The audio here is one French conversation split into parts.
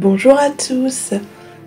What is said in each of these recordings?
Bonjour à tous,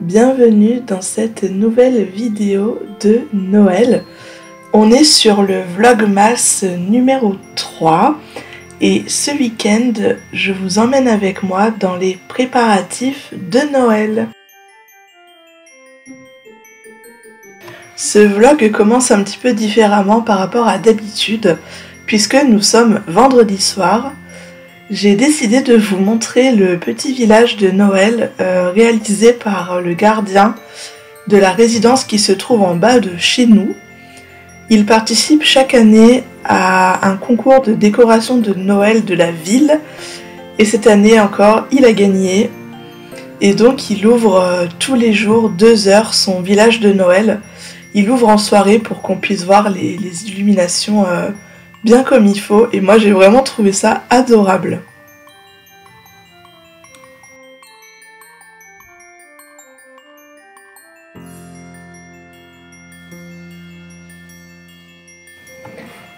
bienvenue dans cette nouvelle vidéo de Noël. On est sur le Vlogmas numéro 3 et ce week-end, je vous emmène avec moi dans les préparatifs de Noël. Ce vlog commence un petit peu différemment par rapport à d'habitude puisque nous sommes vendredi soir. J'ai décidé de vous montrer le petit village de Noël réalisé par le gardien de la résidence qui se trouve en bas de chez nous. Il participe chaque année à un concours de décoration de Noël de la ville et cette année encore il a gagné et donc il ouvre tous les jours 2 heures son village de Noël. Il ouvre en soirée pour qu'on puisse voir les illuminations bien comme il faut et moi j'ai vraiment trouvé ça adorable.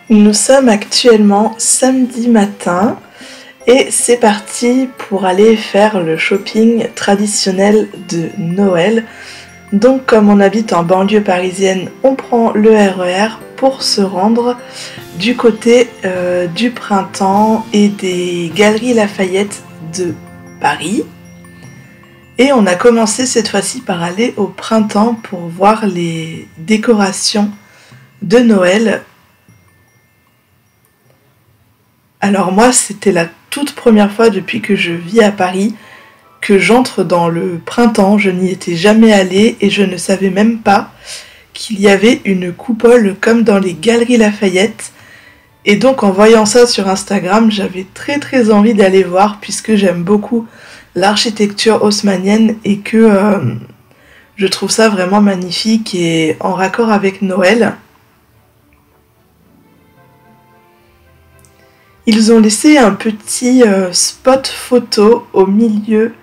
Nous sommes actuellement samedi matin et c'est parti pour aller faire le shopping traditionnel de Noël. Donc comme on habite en banlieue parisienne, on prend le RER pour se rendre du côté du Printemps et des Galeries Lafayette de Paris. Et on a commencé cette fois-ci par aller au Printemps pour voir les décorations de Noël. Alors moi, c'était la toute première fois depuis que je vis à Paris que j'entre dans le Printemps. Je n'y étais jamais allée et je ne savais même pas qu'il y avait une coupole comme dans les Galeries Lafayette. Et donc en voyant ça sur Instagram, j'avais très envie d'aller voir puisque j'aime beaucoup l'architecture haussmannienne et que je trouve ça vraiment magnifique et en raccord avec Noël. Ils ont laissé un petit spot photo au milieu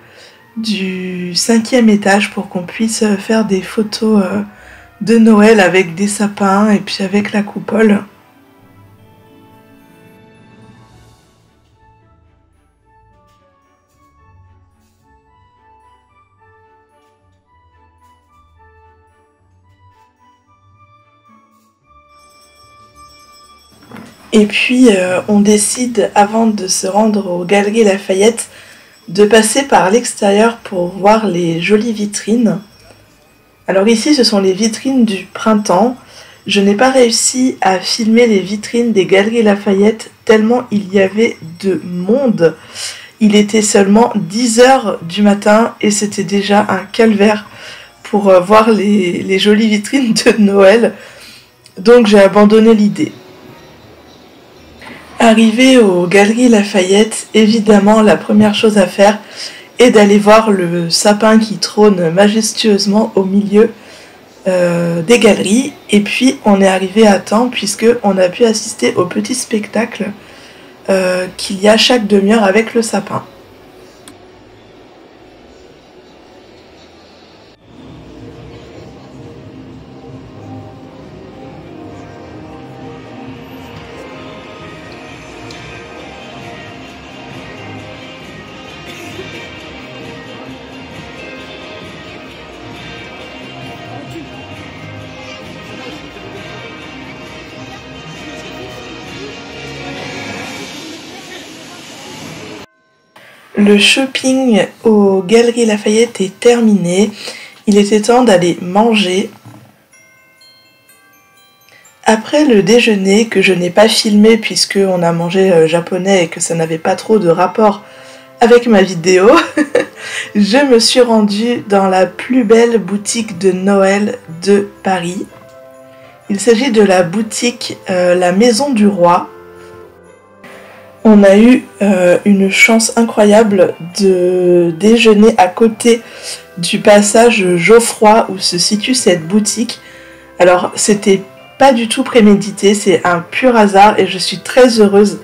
du 5e étage pour qu'on puisse faire des photos de Noël avec des sapins et puis avec la coupole. Et puis on décide avant de se rendre aux Galeries Lafayette de passer par l'extérieur pour voir les jolies vitrines. Alors ici ce sont les vitrines du Printemps. Je n'ai pas réussi à filmer les vitrines des Galeries Lafayette tellement il y avait de monde. Il était seulement 10 h du matin et c'était déjà un calvaire pour voir les jolies vitrines de Noël. Donc j'ai abandonné l'idée. Arrivé aux Galeries Lafayette, évidemment la première chose à faire est d'aller voir le sapin qui trône majestueusement au milieu des galeries. Et puis on est arrivé à temps puisque on a pu assister au petit spectacle qu'il y a chaque demi-heure avec le sapin. Le shopping aux Galeries Lafayette est terminé. Il était temps d'aller manger. Après le déjeuner, que je n'ai pas filmé puisqu'on a mangé japonais et que ça n'avait pas trop de rapport avec ma vidéo, je me suis rendue dans la plus belle boutique de Noël de Paris. Il s'agit de la boutique La Maison du Roi. On a eu une chance incroyable de déjeuner à côté du passage Geoffroy où se situe cette boutique. Alors c'était pas du tout prémédité, c'est un pur hasard et je suis très heureuse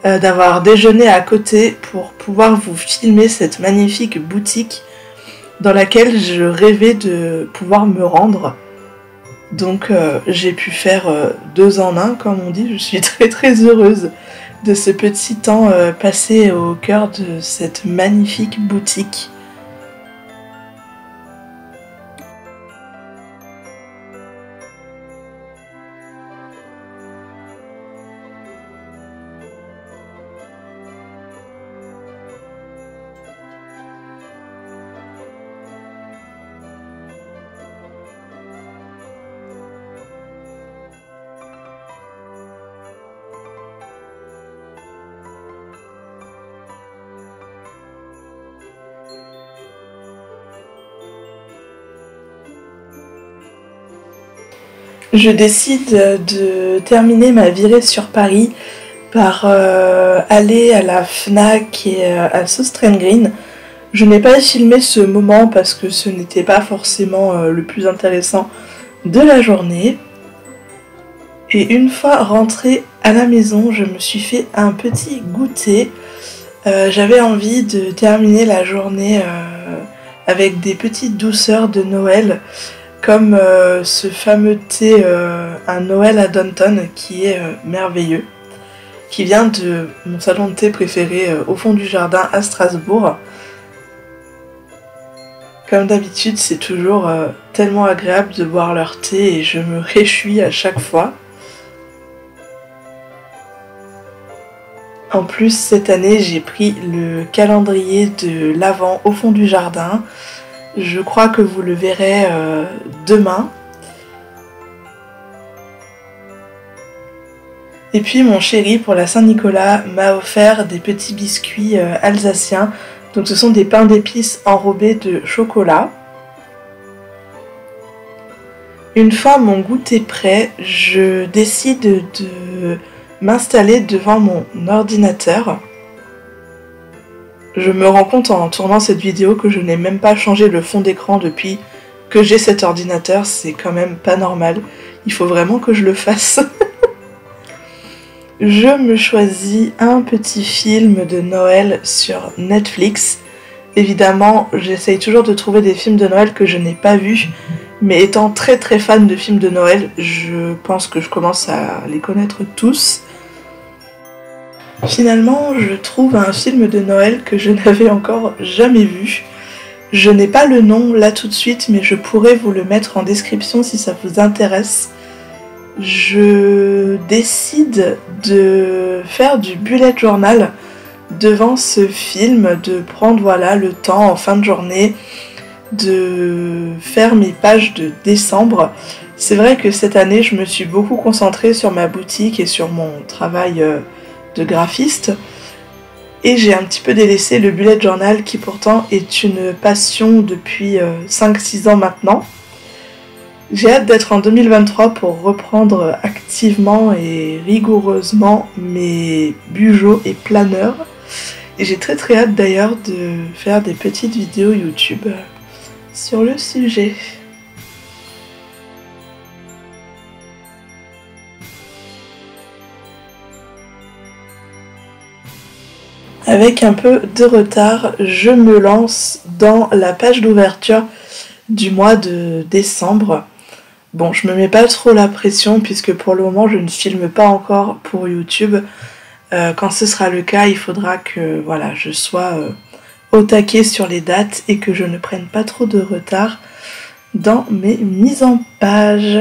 d'avoir déjeuné à côté pour pouvoir vous filmer cette magnifique boutique dans laquelle je rêvais de pouvoir me rendre. Donc j'ai pu faire 2 en 1 comme on dit, je suis très heureuse de ce petit temps passé au cœur de cette magnifique boutique. Je décide de terminer ma virée sur Paris par aller à la FNAC et à South Trent Green. Je n'ai pas filmé ce moment parce que ce n'était pas forcément le plus intéressant de la journée. Et une fois rentrée à la maison, je me suis fait un petit goûter. J'avais envie de terminer la journée avec des petites douceurs de Noël, comme ce fameux thé un Noël à Downton qui est merveilleux, qui vient de mon salon de thé préféré au fond du jardin à Strasbourg. Comme d'habitude, c'est toujours tellement agréable de boire leur thé et je me réjouis à chaque fois. En plus, cette année, j'ai pris le calendrier de l'Avent au fond du jardin. Je crois que vous le verrez demain. Et puis mon chéri, pour la Saint-Nicolas, m'a offert des petits biscuits alsaciens. Donc ce sont des pains d'épices enrobés de chocolat. Une fois mon goûter prêt, je décide de m'installer devant mon ordinateur. Je me rends compte en tournant cette vidéo que je n'ai même pas changé le fond d'écran depuis que j'ai cet ordinateur, c'est quand même pas normal. Il faut vraiment que je le fasse. Je me choisis un petit film de Noël sur Netflix. Évidemment, j'essaye toujours de trouver des films de Noël que je n'ai pas vus, mais étant très très fan de films de Noël, je pense que je commence à les connaître tous. Finalement, je trouve un film de Noël que je n'avais encore jamais vu. Je n'ai pas le nom là tout de suite, mais je pourrais vous le mettre en description si ça vous intéresse. Je décide de faire du bullet journal devant ce film, de prendre le temps en fin de journée de faire mes pages de décembre. C'est vrai que cette année, je me suis beaucoup concentrée sur ma boutique et sur mon travail de graphiste. Et j'ai un petit peu délaissé le bullet journal qui pourtant est une passion depuis 5-6 ans maintenant. J'ai hâte d'être en 2023 pour reprendre activement et rigoureusement mes bugeos et planeurs. Et j'ai très très hâte d'ailleurs de faire des petites vidéos YouTube sur le sujet. Avec un peu de retard, je me lance dans la page d'ouverture du mois de décembre. Bon, je me mets pas trop la pression puisque pour le moment je ne filme pas encore pour YouTube. Quand ce sera le cas, il faudra que je sois au taquet sur les dates et que je ne prenne pas trop de retard dans mes mises en page.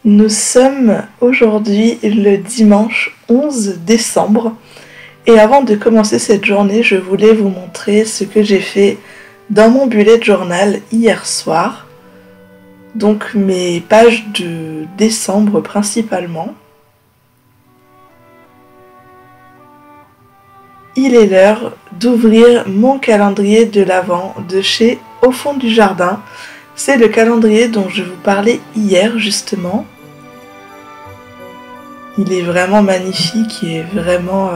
Nous sommes aujourd'hui le dimanche 11 décembre et avant de commencer cette journée, je voulais vous montrer ce que j'ai fait dans mon bullet journal hier soir. Donc mes pages de décembre principalement. Il est l'heure d'ouvrir mon calendrier de l'Avent de chez Au fond du jardin. C'est le calendrier dont je vous parlais hier justement. Il est vraiment magnifique et vraiment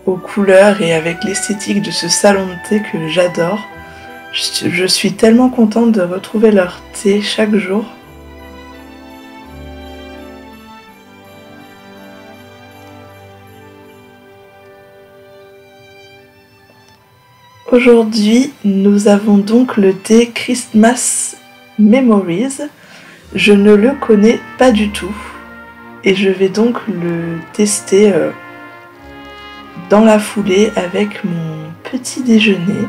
aux couleurs et avec l'esthétique de ce salon de thé que j'adore. Je suis tellement contente de retrouver leur thé chaque jour. Aujourd'hui, nous avons donc le thé Christmas Memories. Je ne le connais pas du tout et je vais donc le tester dans la foulée avec mon petit déjeuner.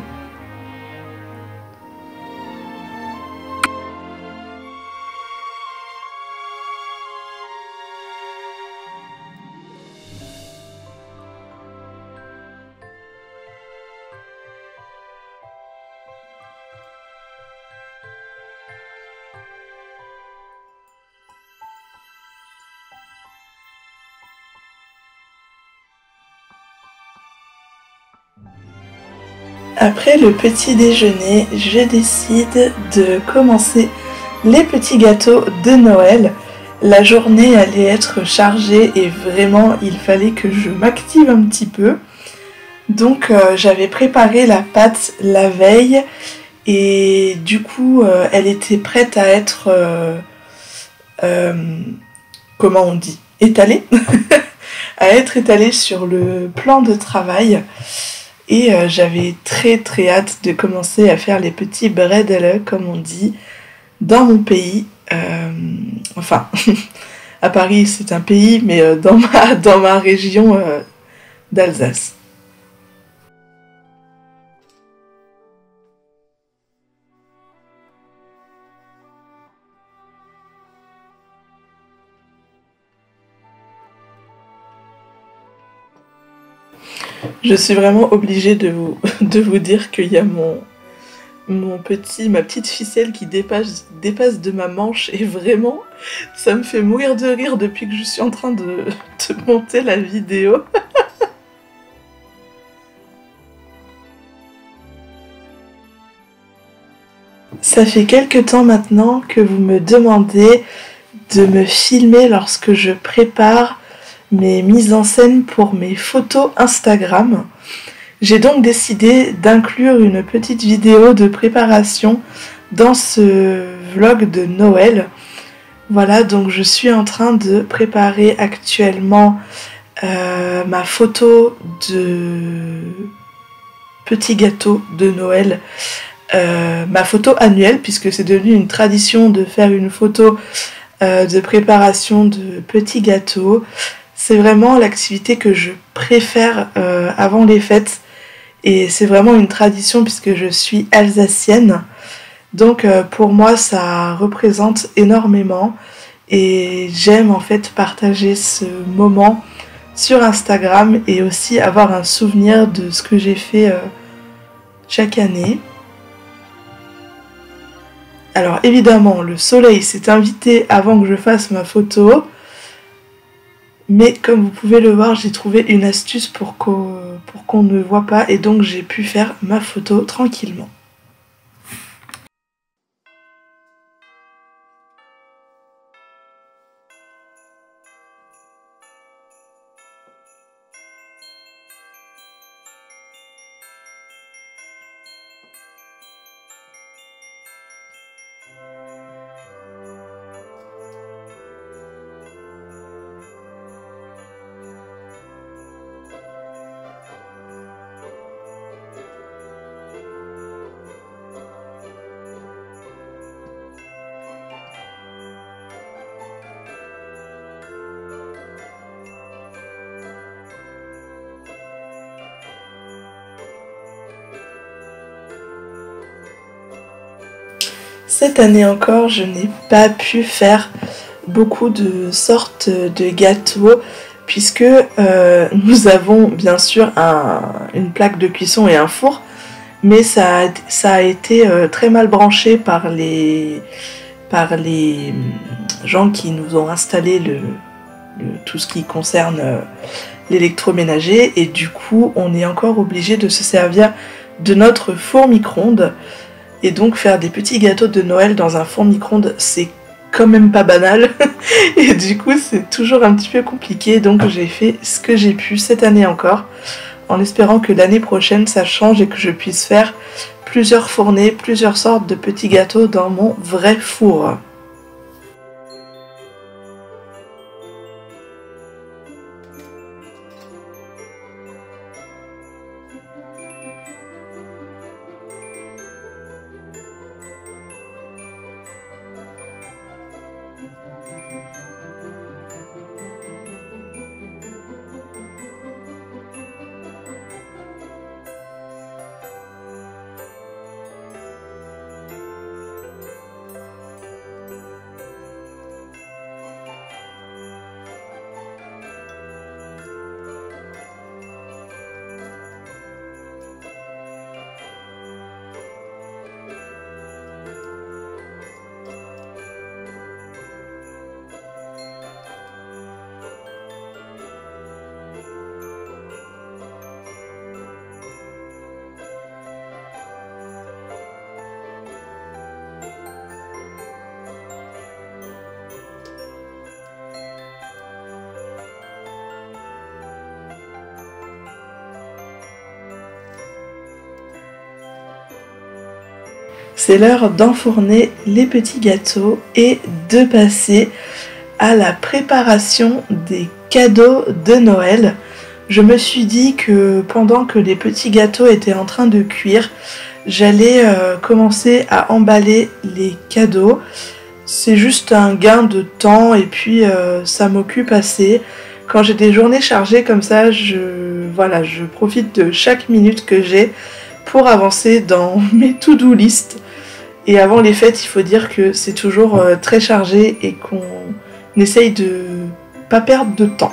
Après le petit déjeuner, je décide de commencer les petits gâteaux de Noël. La journée allait être chargée et vraiment il fallait que je m'active un petit peu. Donc j'avais préparé la pâte la veille et du coup elle était prête à être, comment on dit, étalée, à être étalée sur le plan de travail. Et j'avais très très hâte de commencer à faire les petits bredele, comme on dit, dans mon pays. Enfin, à Paris c'est un pays, mais dans ma région d'Alsace. Je suis vraiment obligée de vous dire qu'il y a ma petite ficelle qui dépasse de ma manche et vraiment, ça me fait mourir de rire depuis que je suis en train de monter la vidéo. Ça fait quelques temps maintenant que vous me demandez de me filmer lorsque je prépare mes mises en scène pour mes photos Instagram. J'ai donc décidé d'inclure une petite vidéo de préparation dans ce vlog de Noël. Voilà, donc je suis en train de préparer actuellement ma photo de petit gâteau de Noël, ma photo annuelle, puisque c'est devenu une tradition de faire une photo de préparation de petits gâteaux. C'est vraiment l'activité que je préfère avant les fêtes. Et c'est vraiment une tradition puisque je suis alsacienne. Donc pour moi ça représente énormément. Et j'aime en fait partager ce moment sur Instagram et aussi avoir un souvenir de ce que j'ai fait chaque année. Alors évidemment le soleil s'est invité avant que je fasse ma photo. Mais comme vous pouvez le voir, j'ai trouvé une astuce pour qu'on ne voit pas et donc j'ai pu faire ma photo tranquillement. Cette année encore, je n'ai pas pu faire beaucoup de sortes de gâteaux puisque nous avons bien sûr une plaque de cuisson et un four, mais ça a été très mal branché par les gens qui nous ont installé tout ce qui concerne l'électroménager et du coup on est encore obligé de se servir de notre four micro-ondes. Et donc faire des petits gâteaux de Noël dans un four micro-ondes, c'est quand même pas banal. Et du coup, c'est toujours un petit peu compliqué. Donc j'ai fait ce que j'ai pu cette année encore, en espérant que l'année prochaine, ça change et que je puisse faire plusieurs fournées, plusieurs sortes de petits gâteaux dans mon vrai four. C'est l'heure d'enfourner les petits gâteaux et de passer à la préparation des cadeaux de Noël. Je me suis dit que pendant que les petits gâteaux étaient en train de cuire, j'allais commencer à emballer les cadeaux. C'est juste un gain de temps et puis ça m'occupe assez. Quand j'ai des journées chargées comme ça, je profite de chaque minute que j'ai pour avancer dans mes to-do list. Et avant les fêtes, il faut dire que c'est toujours très chargé et qu'on essaye de pas perdre de temps.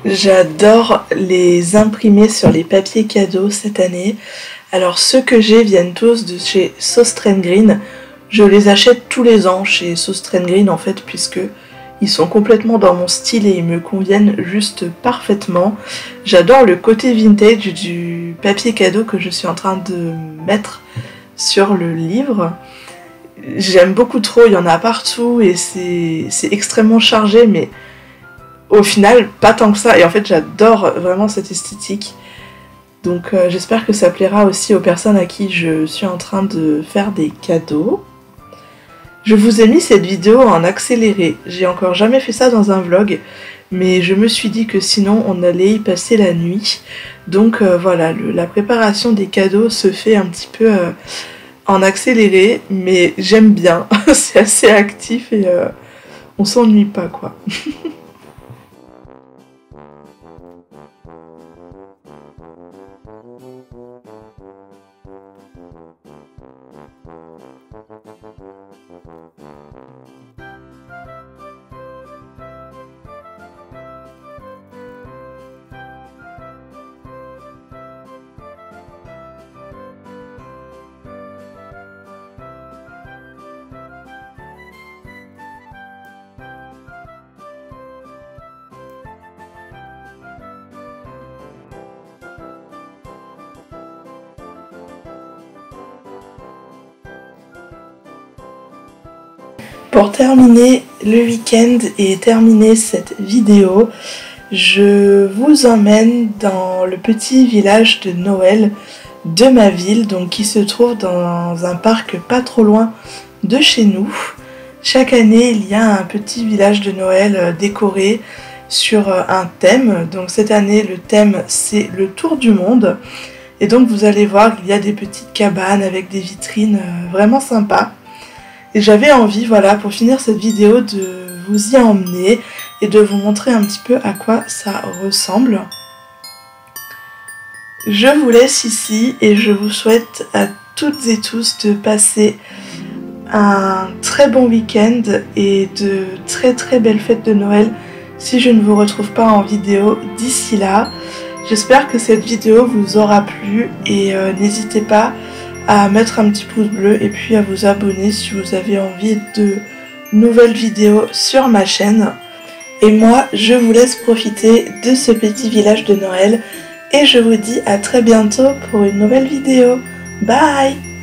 J'adore les imprimer sur les papiers cadeaux cette année. Alors ceux que j'ai viennent tous de chez Sauce Trend Green. Je les achète tous les ans chez Sauce Trend Green en fait, puisque ils sont complètement dans mon style et ils me conviennent juste parfaitement. J'adore le côté vintage du papier cadeau que je suis en train de mettre sur le livre. J'aime beaucoup trop, il y en a partout et c'est extrêmement chargé, mais au final, pas tant que ça. Et en fait, j'adore vraiment cette esthétique. Donc j'espère que ça plaira aussi aux personnes à qui je suis en train de faire des cadeaux. Je vous ai mis cette vidéo en accéléré. J'ai encore jamais fait ça dans un vlog, mais je me suis dit que sinon on allait y passer la nuit. Donc voilà, la préparation des cadeaux se fait un petit peu en accéléré, mais j'aime bien. C'est assez actif et on s'ennuie pas quoi. Pour terminer le week-end et terminer cette vidéo, je vous emmène dans le petit village de Noël de ma ville, donc qui se trouve dans un parc pas trop loin de chez nous. Chaque année, il y a un petit village de Noël décoré sur un thème. Donc cette année, le thème c'est le tour du monde. Et donc vous allez voir qu'il y a des petites cabanes avec des vitrines vraiment sympas. Et j'avais envie, voilà, pour finir cette vidéo, de vous y emmener et de vous montrer un petit peu à quoi ça ressemble. Je vous laisse ici et je vous souhaite à toutes et tous de passer un très bon week-end et de très belles fêtes de Noël si je ne vous retrouve pas en vidéo d'ici là. J'espère que cette vidéo vous aura plu et n'hésitez pas à mettre un petit pouce bleu et puis à vous abonner si vous avez envie de nouvelles vidéos sur ma chaîne. Et moi, je vous laisse profiter de ce petit village de Noël et je vous dis à très bientôt pour une nouvelle vidéo. Bye!